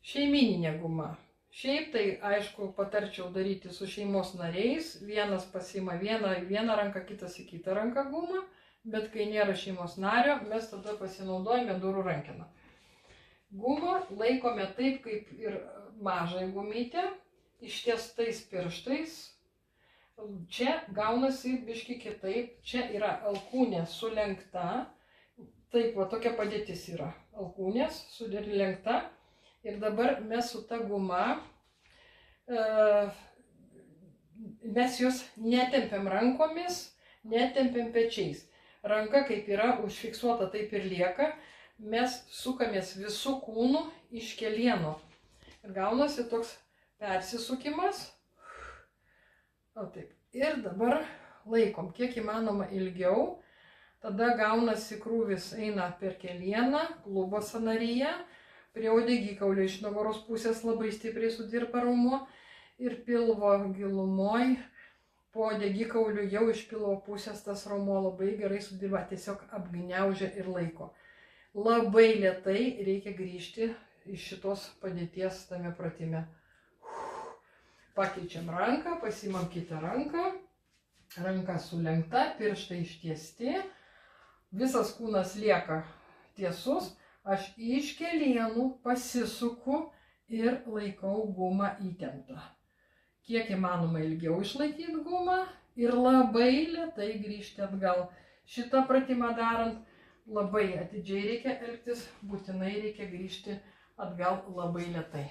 Šeimyninė guma. Šiaip tai, aišku, patarčiau daryti su šeimos nariais. Vienas pasiima vieną ranką, kitas į kitą ranką gumą. Bet kai nėra šeimos nario, mes tada pasinaudojame durų rankeną. Gumą laikome taip, kaip ir mažai gumytę, ištiestais pirštais. Čia gaunasi biški kitaip. Čia yra alkūnė sulenkta. Taip, va, tokia padėtis yra. Alkūnės sulenkta. Ir dabar mes su ta guma, mes jos netempiam rankomis, netempiam pečiais. Ranka kaip yra užfiksuota, taip ir lieka. Mes sukamės visų kūnų iš kelieno. Ir gaunasi toks persisukimas. O taip. Ir dabar laikom kiek įmanoma ilgiau. Tada gaunasi krūvis eina per kelieną, klubo sąnaryje. Prie uodegikaulio iš nugaros pusės labai stipriai sudirba raumuo. Ir pilvo gilumoj po uodegikauliu jau iš pilvo pusės tas raumuo labai gerai sudirba. Tiesiog apgniaužia ir laiko. Labai lėtai reikia grįžti iš šitos padėties tame pratime. Pakeičiam ranką, pasimam kitą ranką. Ranka sulenkta, pirštai ištiesti. Visas kūnas lieka tiesus. Aš iš kelienų pasisuku ir laikau gumą įtemptą. Kiek įmanoma ilgiau išlaikyti gumą ir labai lėtai grįžti atgal. Šitą pratimą darant labai atidžiai reikia elgtis, būtinai reikia grįžti atgal labai lėtai.